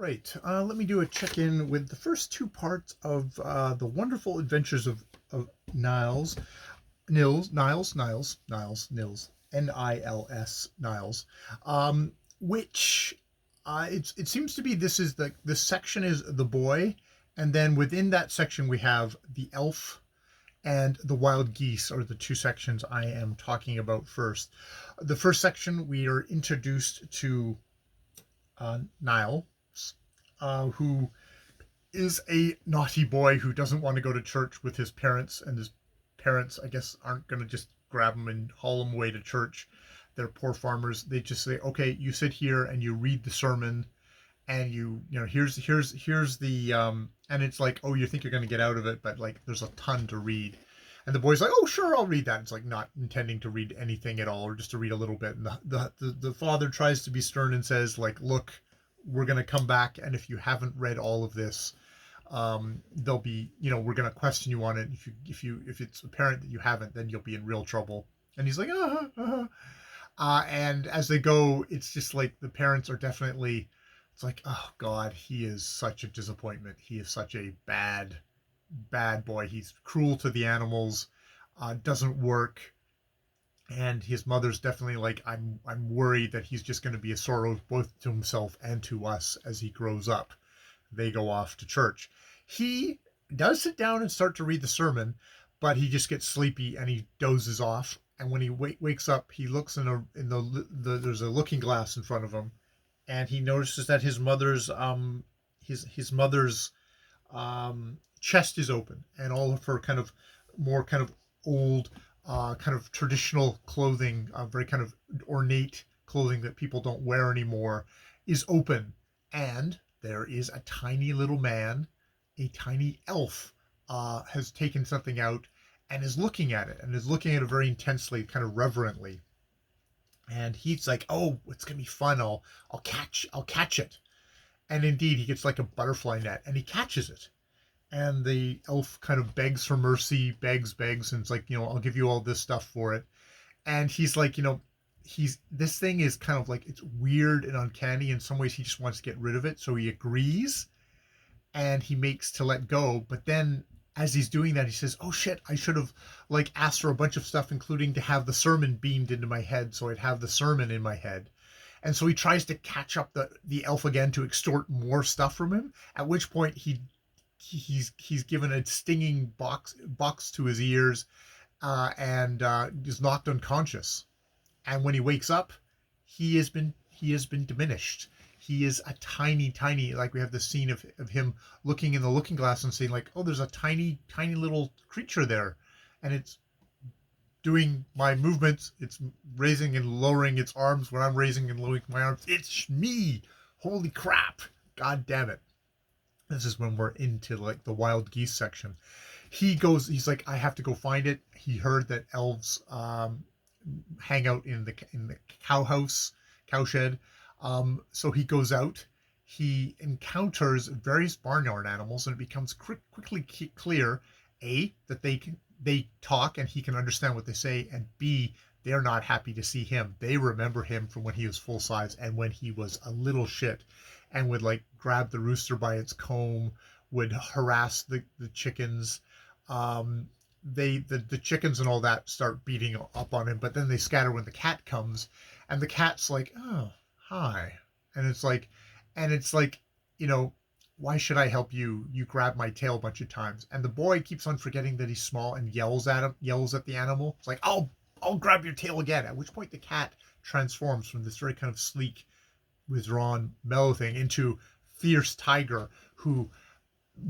Right. Let me do a check-in with the first two parts of the wonderful adventures of Niles, Niles, Nils, Niles, which it seems to be this section is the boy, and then within that section we have the elf and the wild geese are the two sections I am talking about first. The first section we are introduced to Niles, who is a naughty boy who doesn't want to go to church with his parents, and his parents, I guess, aren't going to just grab him and haul him away to church. They're poor farmers. They just say, "Okay, you sit here and you read the sermon, and here's the and it's like, oh, you think you're going to get out of it, but like there's a ton to read." And the boy's like, "Oh, sure, I'll read that." It's like not intending to read anything at all, or just to read a little bit. And the father tries to be stern and says, like, "Look, we're going to come back, and if you haven't read all of this, there'll be, we're going to question you on it. If it's apparent that you haven't, then you'll be in real trouble." And he's like, and as they go, it's just like the parents are definitely, it's like, oh God, he is such a disappointment. He is such a bad boy. He's cruel to the animals, doesn't work. And his mother's definitely like, I'm worried that he's just going to be a sorrow both to himself and to us as he grows up. They go off to church. He does sit down and start to read the sermon, but he just gets sleepy and he dozes off. And when he wakes up, he looks in there's a looking glass in front of him, and he notices that his mother's chest is open, and all of her kind of more kind of old kind of traditional clothing, very kind of ornate clothing that people don't wear anymore, is open. And there is a tiny little man, a tiny elf, has taken something out and is looking at it, and is looking at it very intensely, kind of reverently. And he's like, "Oh, it's gonna be fun. I'll catch it." And indeed, he gets like a butterfly net, and he catches it. And the elf kind of begs for mercy, begs, and it's like, "I'll give you all this stuff for it." And he's like, this thing is kind of like, it's weird and uncanny. In some ways, he just wants to get rid of it. So he agrees, and he makes to let go. But then as he's doing that, he says, "Oh shit, I should have like asked for a bunch of stuff, including to have the sermon beamed into my head. So I'd have the sermon in my head." And so he tries to catch up the elf again to extort more stuff from him, at which point he's given a stinging box to his ears, and is knocked unconscious. And when he wakes up, he has been diminished. He is a tiny, like we have this scene of him looking in the looking glass and saying like, "Oh, there's a tiny little creature there, and it's doing my movements. It's raising and lowering its arms when I'm raising and lowering my arms. It's me. Holy crap. God damn it." This is when we're into like the wild geese section. He's like, "I have to go find it." He heard that elves hang out in the cow shed. So he goes out. He encounters various barnyard animals, and it becomes quickly clear, A, that they talk and he can understand what they say, and B, they're not happy to see him. They remember him from when he was full size and when he was a little shit, and would like grab the rooster by its comb, would harass the chickens. The chickens and all that start beating up on him, but then they scatter when the cat comes, and the cat's like, "Oh, hi." And it's like, "Why should I help you? You grabbed my tail a bunch of times." And the boy keeps on forgetting that he's small and yells at the animal. It's like, I'll grab your tail again. At which point the cat transforms from this very kind of sleek, withdrawn, mellow thing into fierce tiger, who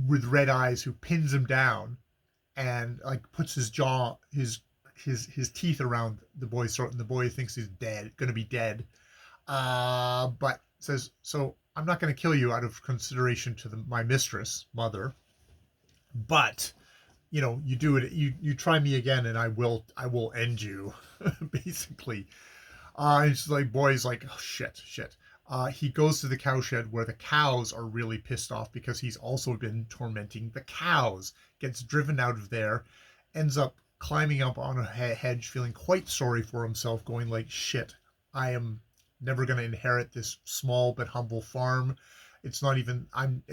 with red eyes, who pins him down and like puts his jaw, his teeth around the boy's throat, and the boy thinks he's gonna be dead. But says, "So I'm not going to kill you out of consideration to my mistress, mother, but you do it. You try me again, and I will end you." Basically, it's like boy's like, "Oh shit." He goes to the cowshed where the cows are really pissed off because he's also been tormenting the cows. Gets driven out of there, ends up climbing up on a hedge, feeling quite sorry for himself, going like, "Shit, I am never going to inherit this small but humble farm. It's not even I'm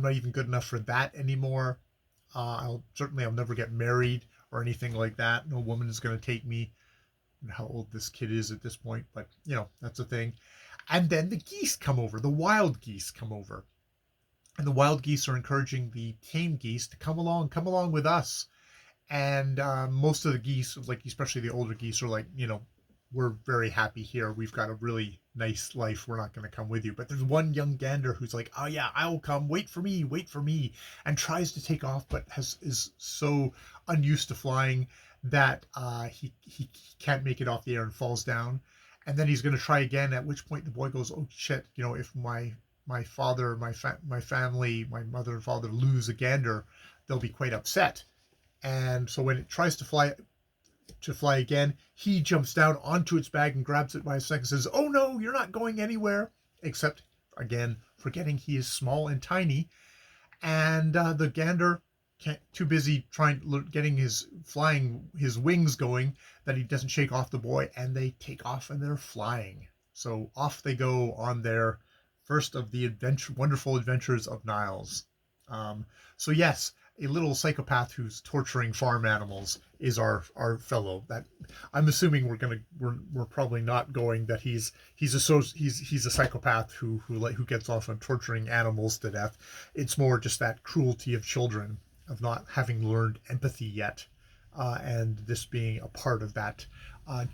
not even good enough for that anymore. I'll never get married or anything like that. No woman is going to take me. How old this kid is at this point, but that's a thing. And then the geese come over. The wild geese come over, and the wild geese are encouraging the tame geese to come along with us. And most of the geese, like especially the older geese, are like, we're very happy here. We've got a really nice life. We're not going to come with you. But there's one young gander who's like, oh yeah, I'll come. Wait for me, and tries to take off, but is so unused to flying that he can't make it off the air and falls down. And then he's going to try again. At which point the boy goes, oh shit, if my father, my family, my mother and father lose a gander, they'll be quite upset. And so when it tries to fly again, he jumps down onto its back and grabs it by his neck and says, oh no, you're not going anywhere. Except, again, forgetting he is small and tiny. And the gander too busy getting his wings going that he doesn't shake off the boy, and they take off and they're flying. So off they go on their first of the wonderful adventures of Niles. So yes, a little psychopath who's torturing farm animals is our fellow. That I'm assuming we're probably not going that he's a psychopath who gets off on torturing animals to death. It's more just that cruelty of children, of not having learned empathy yet, and this being a part of that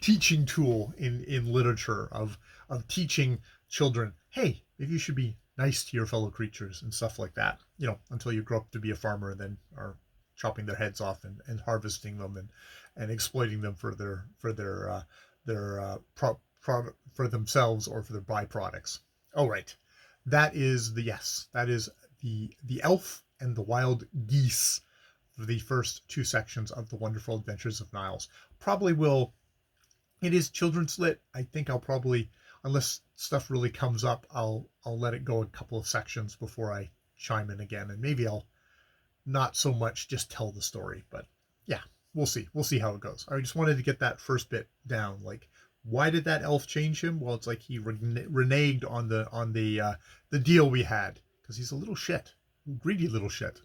teaching tool in literature of teaching children, hey, maybe you should be nice to your fellow creatures and stuff like that, until you grow up to be a farmer and then are chopping their heads off and harvesting them and exploiting them for for themselves or for their byproducts. All right, that is the elf and the wild geese, the first two sections of the Wonderful Adventures of Niles. It is children's lit. I think I'll probably, unless stuff really comes up, I'll let it go a couple of sections before I chime in again, and maybe I'll not so much just tell the story, but yeah, we'll see how it goes. I just wanted to get that first bit down. Like, why did that elf change him? Well, it's like he reneged on the deal we had, because he's a little shit, greedy little shit.